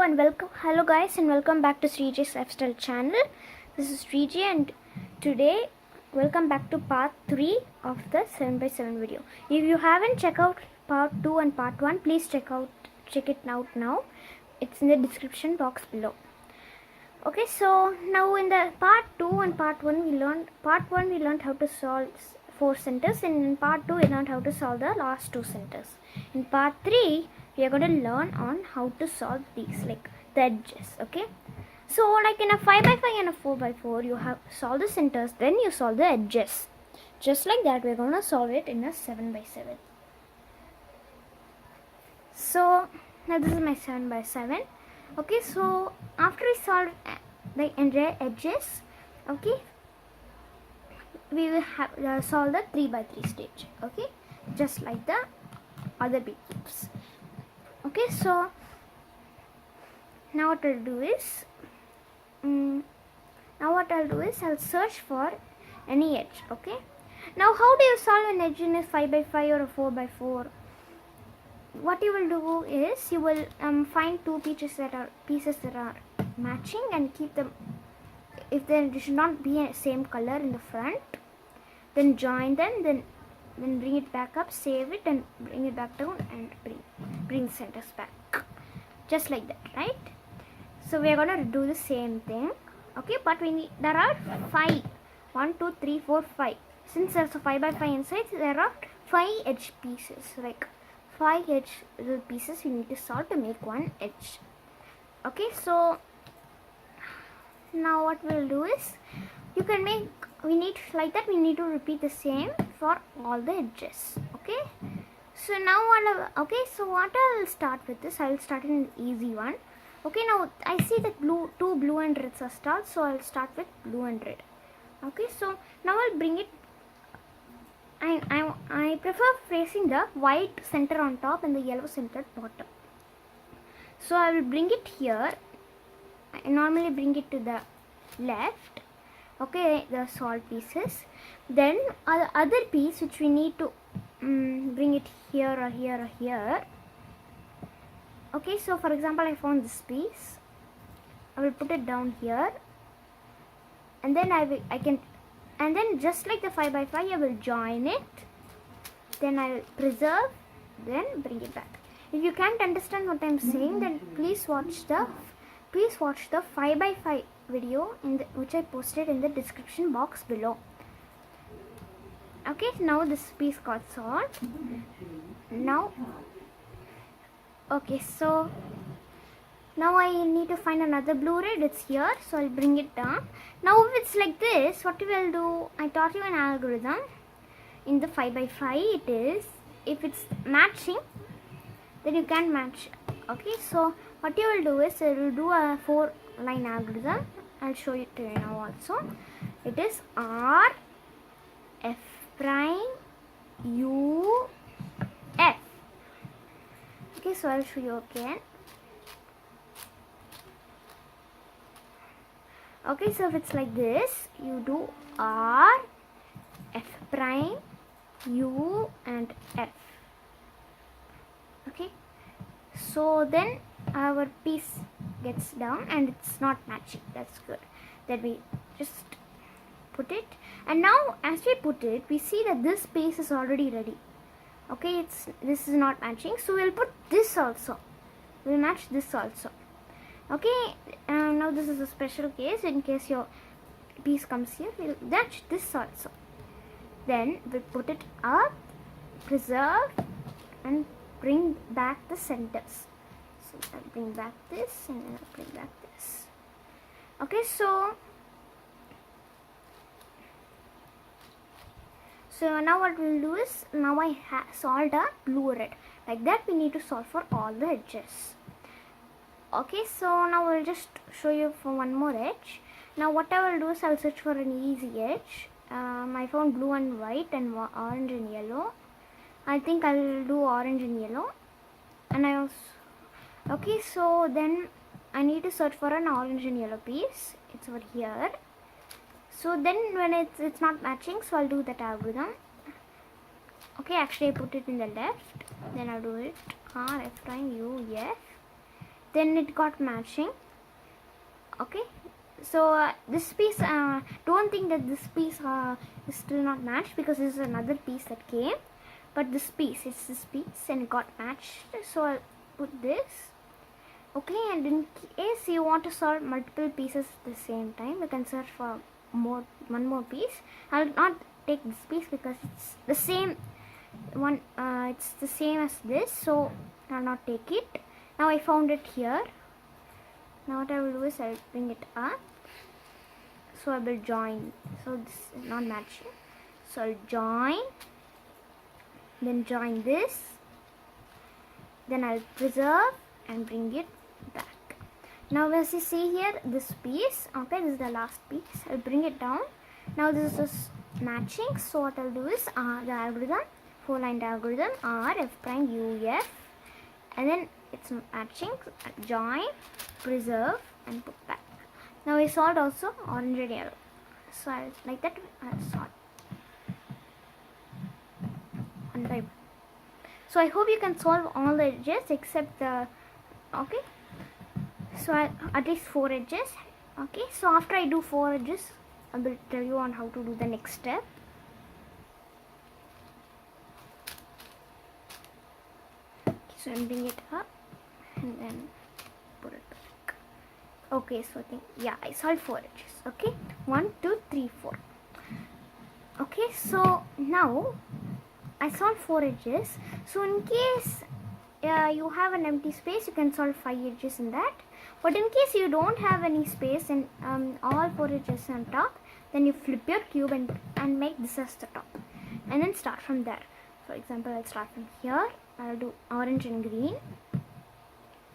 Hello guys and welcome back to Sriji's Lifestyle channel. This is Sriji and today welcome back to part 3 of the 7x7 video. If you haven't checked out part 2 and part 1, please check it out now. It's in the description box below. Okay, so now in the part 2 and part 1 we learned how to solve 4 centers, and in part 2 we learned how to solve the last 2 centers. In part 3 we are going to learn on how to solve these, like the edges. Okay, so like in a 5x5 and a 4x4 you have solve the centers, then you solve the edges. Just like that we're going to solve it in a 7x7. So now this is my 7x7. Okay, so after we solve the entire edges, okay, we will have solve the 3x3 stage. Okay, just like the other big cubes. Okay, so now what I'll do is I'll search for any edge. Okay, now how do you solve an edge in a 5x5 or a 4x4? What you will do is you will find two pieces that are matching and keep them. If there should not be a same color in the front, then join them, then bring it back up, save it, and bring it back down, and bring centers back, just like that, right? So we are gonna do the same thing. Okay, but there are 5. 1, 2, 3, 4, 5. Since there's a 5x5 inside, there are 5 edge pieces, like 5 edge little pieces we need to solve to make one edge. Okay, so now what we'll do is we need to repeat the same for all the edges. Okay, so now what I'll start with this, I'll start in an easy one. Okay, now I see that two blue and reds are started, so I'll start with blue and red. Okay, so now I'll bring it. I prefer placing the white center on top and the yellow center at bottom. So I will bring it here. I normally bring it to the left. Okay, the solved pieces. Then the other piece which we need to bring it here or here or here. Okay, so for example I found this piece. I will put it down here, and then and then just like the 5x5 I will join it, then I will preserve, then bring it back. If you can't understand what I'm saying, then please watch the 5x5 video which I posted in the description box below. Okay, now this piece got solved. Now okay, so now I need to find another blue red. It's here, so I'll bring it down. Now if it's like this, what you will do, I taught you an algorithm in the 5x5. It is, if it's matching, then you can match. Okay, so what you will do is you will do a 4-line algorithm. I'll show it to you now also. It is R F prime U F. Okay, so I'll show you again. Okay, so if it's like this, you do R F prime U and F. Okay, so then our piece gets down and it's not matching. That's good. Then we just put it, and now as we put it, we see that this piece is already ready. Okay, this is not matching, so we'll put this also. We'll match this also. Okay, now this is a special case. In case your piece comes here, we'll match this also. Then we'll put it up, preserve, and bring back the centers. So I'll bring back this, and then I'll bring back this. Okay, so now what we'll do is, now I solved a blue red. Like that we need to solve for all the edges. Okay, so now I'll just show you for one more edge. Now what I will do is I'll search for an easy edge. I found blue and white and orange and yellow. I think I will do orange and yellow. And I also, okay, so then I need to search for an orange and yellow piece. It's over here. So then when it's not matching, so I'll do that algorithm. Okay, actually I put it in the left. Then I'll do it R F prime U F. then it got matching. Okay, so this piece, don't think that this piece is still not matched, because this is another piece that came, but this piece, it's this piece and it got matched. So I'll put this. Okay, and in case you want to solve multiple pieces at the same time, you can search for one more piece. I'll not take this piece because it's the same one, it's the same as this, so I'll not take it. Now I found it here. Now what I will do is I'll bring it up, so I will join. So this is not matching, so I'll join, then join this, then I'll preserve and bring it back. Now as you see here, this piece, okay, this is the last piece, I'll bring it down. Now this is matching, so what I'll do is the algorithm, 4-line algorithm, R F prime U F, and then it's matching, join, preserve and put back. Now I solved also orange red yellow, so I'll, like that I'll solve one by one. So I hope you can solve all the edges except the, okay, so at least 4 edges. Okay, so after I do 4 edges, I will tell you on how to do the next step. Okay, so I'm bring it up and then put it back. Okay, so I think, yeah, I solved 4 edges. Okay, 1 2 3 4. Okay, so now I solved 4 edges. So in case you have an empty space, you can solve 5 edges in that. But in case you don't have any space and all 4 edges on top, then you flip your cube and make this as the top, and then start from there. For example, I'll start from here. I'll do orange and green,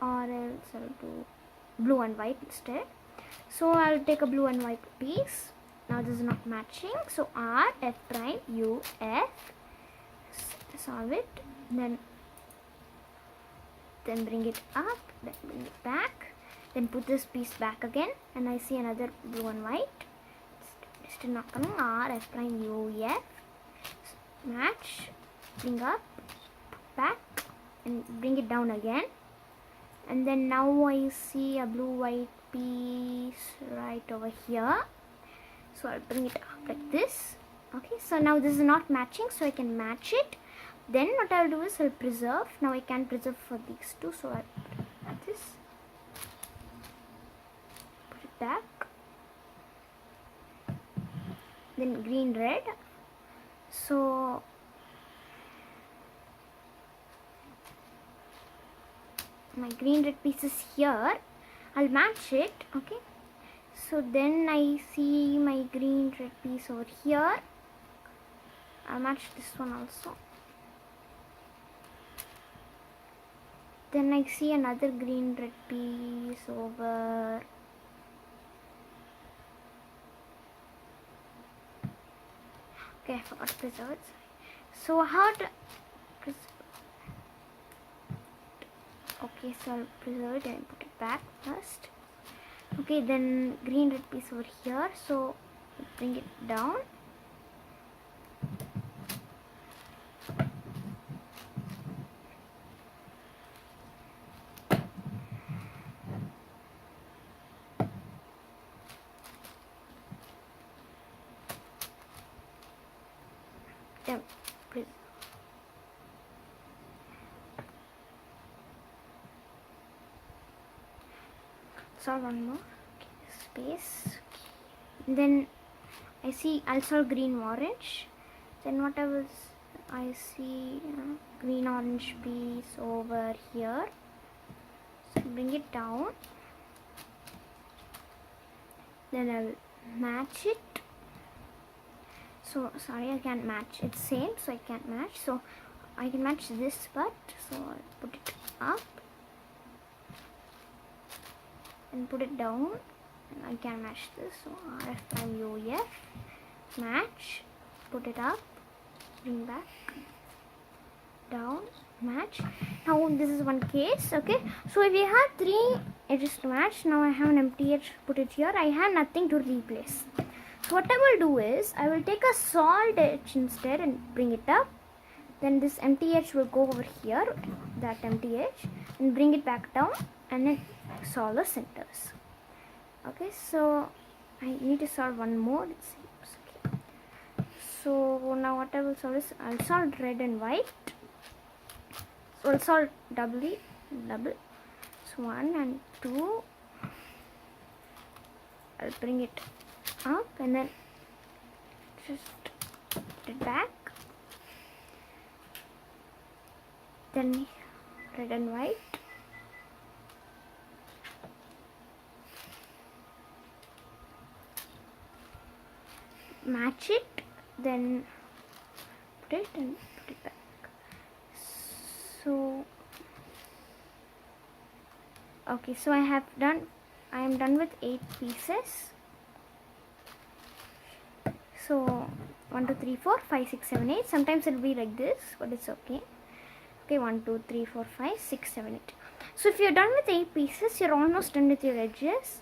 or else I'll do blue and white instead. So I'll take a blue and white piece. Now this is not matching, so R F prime U F, solve it, then bring it up, then bring it back, then put this piece back again, and I see another blue and white. Still not coming. R F prime U F, match, bring up, back, and bring it down again. And then now I see a blue white piece right over here, so I'll bring it up like this. Okay, so now this is not matching, so I can match it. Then what I'll do is I'll preserve. Now I can preserve for these two, so I'll put it like this, put it back, then green red. So my green red piece is here, I'll match it. Okay, so then I see my green red piece over here, I'll match this one also. Then I see another green red piece over. Okay, I forgot to preserve it. So how to okay, so I'll preserve it and put it back first. Okay, then green red piece over here, so bring it down. Then solve one more. Okay, space. Then I see also green orange. Then what I see green orange piece over here. So bring it down. Then I'll match it. So sorry, I can't match. It's same, so I can't match. So I can match this part. So I'll put it up and put it down. And I can match this. So RF prime UEF, match, put it up, bring back, down, match. Now this is one case. Okay. So if you have 3 edges to match, now I have an empty edge. Put it here. I have nothing to replace. So what I will do is, I will take a solid edge instead and bring it up. Then this empty edge will go over here, that empty edge, and bring it back down. and then solve the centers. Okay, so I need to solve one more, it seems. Okay. So now what I will solve is, I'll solve red and white. So I'll solve double. So 1 and 2. I'll bring it up and then just put it back. Then red and white. Match it, then put it and put it back. So okay, so I am done with 8 pieces. So 1 2 3 4 5 6 7 8. Sometimes it'll be like this, but it's okay. Okay, 1 2 3 4 5 6 7 8. So if you're done with 8 pieces, you're almost done with your edges.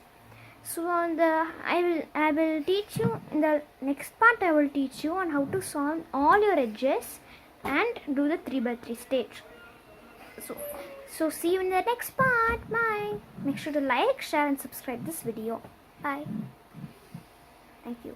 So I will teach you in the next part. I will teach you on how to solve all your edges and do the 3 by 3 stage. So see you in the next part. Bye. Make sure to like, share and subscribe this video. Bye. Thank you.